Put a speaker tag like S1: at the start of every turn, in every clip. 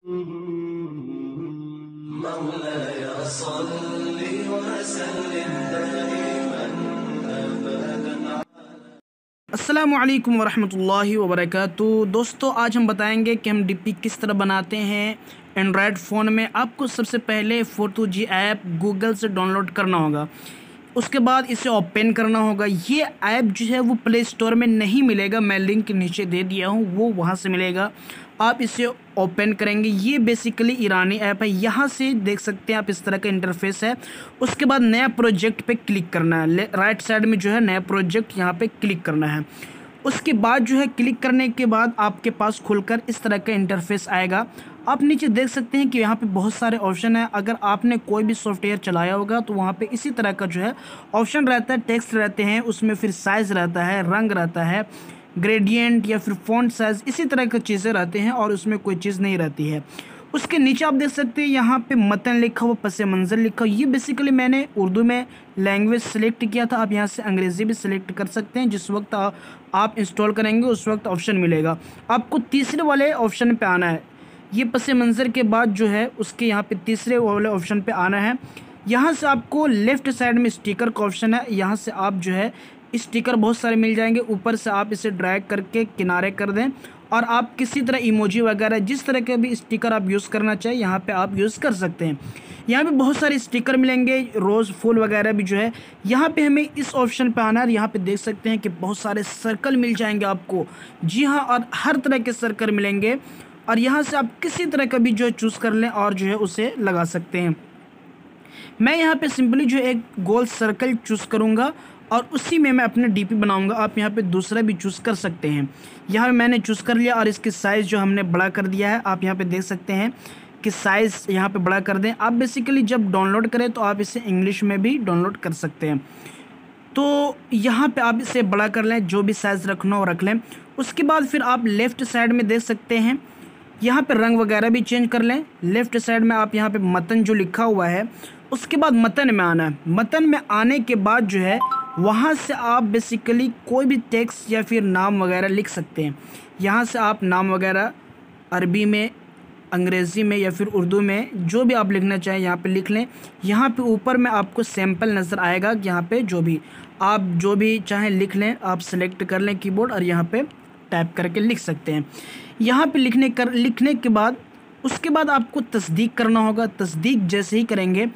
S1: मौलाया सल्लि वसल्लिम दाइमन अबदन।
S2: अस्सलामु अलैकुम वरहमतुल्लाहि वबरकातुहू। दोस्तों, आज हम बताएंगे कि हम डीपी किस तरह बनाते हैं एंड्रॉयड फ़ोन में। आपको सबसे पहले फोटोजी ऐप गूगल से डाउनलोड करना होगा, उसके बाद इसे ओपन करना होगा। ये ऐप जो है वो प्ले स्टोर में नहीं मिलेगा, मैं लिंक नीचे दे दिया हूँ, वो वहाँ से मिलेगा। आप इसे ओपन करेंगे, ये बेसिकली ईरानी ऐप है। यहाँ से देख सकते हैं आप इस तरह का इंटरफेस है। उसके बाद नया प्रोजेक्ट पे क्लिक करना है, राइट साइड में जो है नया प्रोजेक्ट, यहाँ पे क्लिक करना है। उसके बाद जो है क्लिक करने के बाद आपके पास खुलकर इस तरह का इंटरफेस आएगा। आप नीचे देख सकते हैं कि यहाँ पे बहुत सारे ऑप्शन है। अगर आपने कोई भी सॉफ्टवेयर चलाया होगा तो वहाँ पे इसी तरह का जो है ऑप्शन रहता है, टेक्स्ट रहते हैं उसमें, फिर साइज़ रहता है, रंग रहता है, ग्रेडियंट या फिर फ़ॉन्ट साइज़, इसी तरह की चीज़ें रहते हैं और उसमें कोई चीज़ नहीं रहती है। उसके नीचे आप देख सकते हैं यहाँ पे मतन लिखा हुआ, पस मंज़र लिखा हुआ। ये बेसिकली मैंने उर्दू में लैंग्वेज सेलेक्ट किया था। आप यहाँ से अंग्रेज़ी भी सिलेक्ट कर सकते हैं। जिस वक्त आप इंस्टॉल करेंगे उस वक्त ऑप्शन मिलेगा। आपको तीसरे वाले ऑप्शन पे आना है। ये पस मंज़र के बाद जो है उसके यहाँ पे तीसरे वाले ऑप्शन पे आना है। यहाँ से आपको लेफ़्ट साइड में स्टिकर का ऑप्शन है, यहाँ से आप जो है स्टिकर बहुत सारे मिल जाएंगे। ऊपर से आप इसे ड्रैग करके किनारे कर दें और आप किसी तरह इमोजी वगैरह जिस तरह के भी स्टिकर आप यूज़ करना चाहें यहाँ पे आप यूज़ कर सकते हैं। यहाँ पे बहुत सारे स्टिकर मिलेंगे, रोज़ फूल वगैरह भी जो है। यहाँ पे हमें इस ऑप्शन पे आना है। यहाँ पे देख सकते हैं कि बहुत सारे सर्कल मिल जाएंगे आपको। जी हाँ, और हर तरह के सर्कल मिलेंगे और यहाँ से आप किसी तरह का भी जो है चूज़ कर लें और जो है उसे लगा सकते हैं। मैं यहाँ पे सिंपली जो एक गोल सर्कल चूज़ करूँगा और उसी में मैं अपने डीपी बनाऊंगा। आप यहाँ पे दूसरा भी चूज़ कर सकते हैं। यहाँ मैंने चूज़ कर लिया और इसकी साइज़ जो हमने बड़ा कर दिया है। आप यहाँ पे देख सकते हैं कि साइज़ यहाँ पे बड़ा कर दें। आप बेसिकली जब डाउनलोड करें तो आप इसे इंग्लिश में भी डाउनलोड कर सकते हैं। तो यहाँ पे आप इसे बड़ा कर लें, जो भी साइज़ रखना हो रख लें। उसके बाद फिर आप लेफ़्ट साइड में देख सकते हैं, यहाँ पे रंग वगैरह भी चेंज कर लें। लेफ़्ट साइड में आप यहाँ पे मतन जो लिखा हुआ है, उसके बाद मतन में आना है। मतन में आने के बाद जो है वहाँ से आप बेसिकली कोई भी टेक्स्ट या फिर नाम वगैरह लिख सकते हैं। यहाँ से आप नाम वगैरह अरबी में, अंग्रेज़ी में या फिर उर्दू में जो भी आप लिखना चाहें यहाँ पे लिख लें। यहाँ पे ऊपर में आपको सैम्पल नज़र आएगा, यहाँ पे जो भी चाहें लिख लें। आप सेलेक्ट कर लें कीबोर्ड और यहाँ पे टाइप करके लिख सकते हैं। यहाँ पे लिखने के बाद उसके बाद आपको तस्दीक करना होगा। तस्दीक जैसे ही करेंगे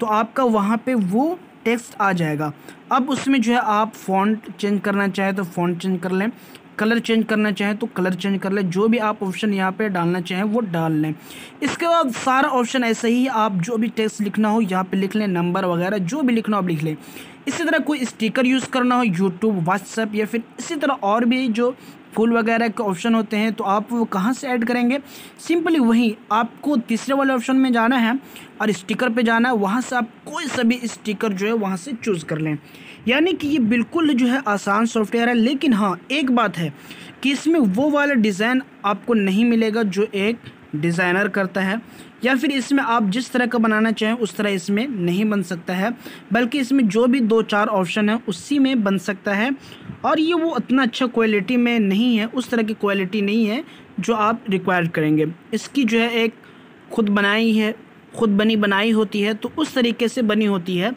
S2: तो आपका वहाँ पे वो टेक्स्ट आ जाएगा। अब उसमें जो है आप फ़ॉन्ट चेंज करना चाहें तो फ़ॉन्ट चेंज कर लें, कलर चेंज करना चाहें तो कलर चेंज कर लें, जो भी आप ऑप्शन यहाँ पे डालना चाहें वो डाल लें। इसके बाद सारा ऑप्शन ऐसे ही, आप जो भी टेक्स्ट लिखना हो यहाँ पे लिख लें, नंबर वगैरह जो भी लिखना हो आप लिख लें। इसी तरह कोई स्टिकर यूज़ करना हो, यूट्यूब, व्हाट्सएप या फिर इसी तरह और भी जो फुल वगैरह के ऑप्शन होते हैं, तो आप वो कहाँ से ऐड करेंगे? सिंपली वहीं आपको तीसरे वाले ऑप्शन में जाना है और स्टिकर पे जाना है। वहाँ से आप कोई सा भी स्टिकर जो है वहाँ से चूज़ कर लें। यानी कि ये बिल्कुल जो है आसान सॉफ्टवेयर है। लेकिन हाँ, एक बात है कि इसमें वो वाला डिज़ाइन आपको नहीं मिलेगा जो एक डिज़ाइनर करता है, या फिर इसमें आप जिस तरह का बनाना चाहें उस तरह इसमें नहीं बन सकता है, बल्कि इसमें जो भी 2-4 ऑप्शन है उसी में बन सकता है। और ये वो उतना अच्छा क्वालिटी में नहीं है, उस तरह की क्वालिटी नहीं है जो आप रिक्वायर करेंगे। इसकी जो है एक खुद बनी बनाई होती है, तो उस तरीके से बनी होती है।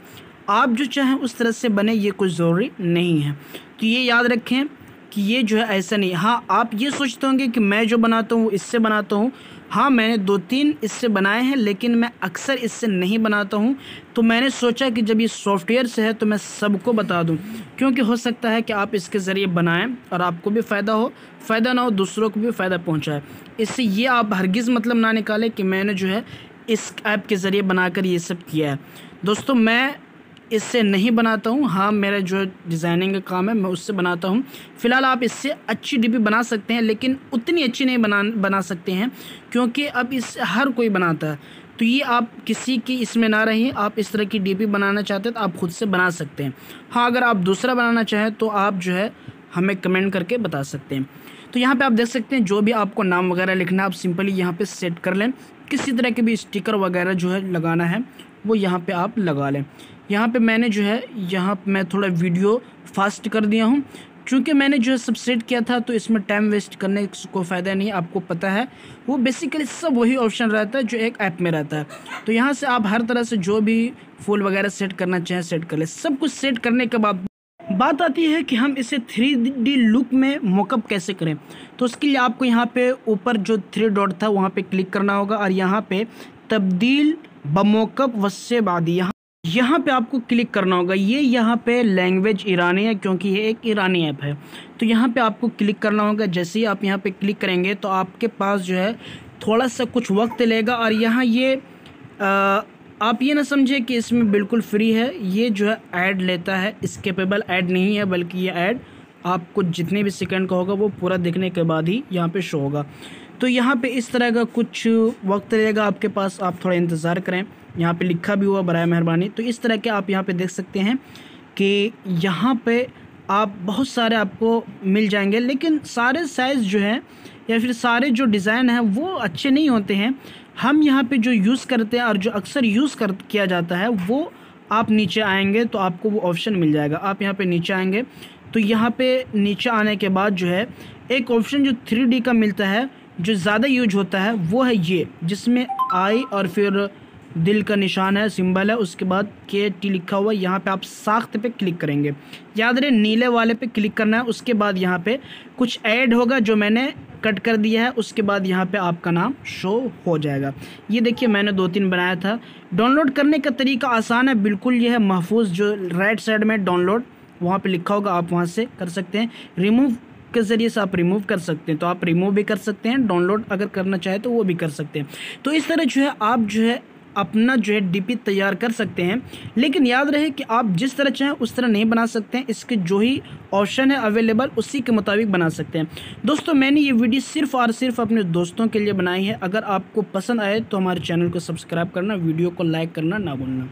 S2: आप जो चाहें उस तरह से बने, ये कुछ ज़रूरी नहीं है। तो ये याद रखें कि ये जो है ऐसा नहीं। हाँ, आप ये सोचते होंगे कि मैं जो बनाता हूँ इससे बनाता हूँ। हाँ, मैंने 2-3 इससे बनाए हैं, लेकिन मैं अक्सर इससे नहीं बनाता हूँ। तो मैंने सोचा कि जब ये सॉफ्टवेयर से है तो मैं सबको बता दूँ, क्योंकि हो सकता है कि आप इसके ज़रिए बनाएं और आपको भी फ़ायदा हो, फ़ायदा ना हो दूसरों को भी फ़ायदा पहुँचाए। इससे ये आप हरगिज़ मतलब ना निकालें कि मैंने जो है इस ऐप के ज़रिए बनाकर ये सब किया है। दोस्तों, मैं इससे नहीं बनाता हूँ। हाँ, मेरा जो डिज़ाइनिंग का काम है मैं उससे बनाता हूँ। फ़िलहाल आप इससे अच्छी डीपी बना सकते हैं, लेकिन उतनी अच्छी नहीं बना सकते हैं, क्योंकि अब इस हर कोई बनाता है। तो ये आप किसी की इसमें ना रहिए। आप इस तरह की डीपी बनाना चाहते हैं तो आप खुद से बना सकते हैं। हाँ, अगर आप दूसरा बनाना चाहें तो आप जो है हमें कमेंट करके बता सकते हैं। तो यहाँ पे आप देख सकते हैं जो भी आपको नाम वगैरह लिखना है आप सिंपली यहाँ पे सेट कर लें। किसी तरह के भी स्टिकर वगैरह जो है लगाना है वो यहाँ पे आप लगा लें। यहाँ पे मैंने जो है मैं थोड़ा वीडियो फास्ट कर दिया हूँ चूँकि मैंने जो है सब सेट किया था तो इसमें टाइम वेस्ट करने को फ़ायदा नहीं है। आपको पता है वो बेसिकली सब वही ऑप्शन रहता है जो एक ऐप में रहता है। तो यहाँ से आप हर तरह से जो भी फूल वगैरह सेट करना चाहें सेट कर ले। सब कुछ सेट करने के बाद बात आती है कि हम इसे 3D लुक में मॉकअप कैसे करें। तो उसके लिए आपको यहाँ पे ऊपर जो 3 डॉट था वहाँ पे क्लिक करना होगा और यहाँ पे तब्दील बमॉकअप वस्से बादी यहाँ पे आपको क्लिक करना होगा। ये यहाँ पे लैंग्वेज ईरानी है क्योंकि ये एक ईरानी ऐप है। तो यहाँ पे आपको क्लिक करना होगा। जैसे ही आप यहाँ पे क्लिक करेंगे तो आपके पास जो है थोड़ा सा कुछ वक्त लेगा। और यहाँ ये आप ये ना समझे कि इसमें बिल्कुल फ्री है। ये जो है ऐड लेता है, स्किपेबल ऐड नहीं है, बल्कि ये ऐड आपको जितने भी सेकंड का होगा वो पूरा देखने के बाद ही यहाँ पे शो होगा। तो यहाँ पे इस तरह का कुछ वक्त लगेगा आपके पास, आप थोड़ा इंतज़ार करें। यहाँ पे लिखा भी हुआ बराए मेहरबानी। तो इस तरह के आप यहाँ पे देख सकते हैं कि यहाँ पे आप बहुत सारे आपको मिल जाएंगे, लेकिन सारे साइज़ जो है या फिर सारे जो डिज़ाइन हैं वो अच्छे नहीं होते हैं। हम यहाँ पे जो यूज़ करते हैं और जो अक्सर किया जाता है वो आप नीचे आएंगे तो आपको वो ऑप्शन मिल जाएगा। आप यहाँ पे नीचे आएंगे तो यहाँ पे नीचे आने के बाद जो है एक ऑप्शन जो 3D का मिलता है जो ज़्यादा यूज होता है वो है ये, जिसमें आई और फिर दिल का निशान है, सिंबल है, उसके बाद KT लिखा हुआ। यहाँ पे आप साख्त पे क्लिक करेंगे। याद रहे नीले वाले पे क्लिक करना है। उसके बाद यहाँ पे कुछ ऐड होगा जो मैंने कट कर दिया है। उसके बाद यहाँ पे आपका नाम शो हो जाएगा। ये देखिए मैंने 2-3 बनाया था। डाउनलोड करने का तरीका आसान है बिल्कुल। ये है महफूज, जो राइट साइड में डाउनलोड वहाँ पे लिखा होगा, आप वहाँ से कर सकते हैं। रिमूव के ज़रिए से आप रिमूव कर सकते हैं, तो आप रिमूव भी कर सकते हैं। डाउनलोड अगर करना चाहे तो वो भी कर सकते हैं। तो इस तरह जो है आप जो है अपना जो है DP तैयार कर सकते हैं। लेकिन याद रहे कि आप जिस तरह चाहें उस तरह नहीं बना सकते हैं। इसके जो ही ऑप्शन है अवेलेबल उसी के मुताबिक बना सकते हैं। दोस्तों मैंने ये वीडियो सिर्फ़ और सिर्फ अपने दोस्तों के लिए बनाई है। अगर आपको पसंद आए तो हमारे चैनल को सब्सक्राइब करना, वीडियो को लाइक करना ना भूलना।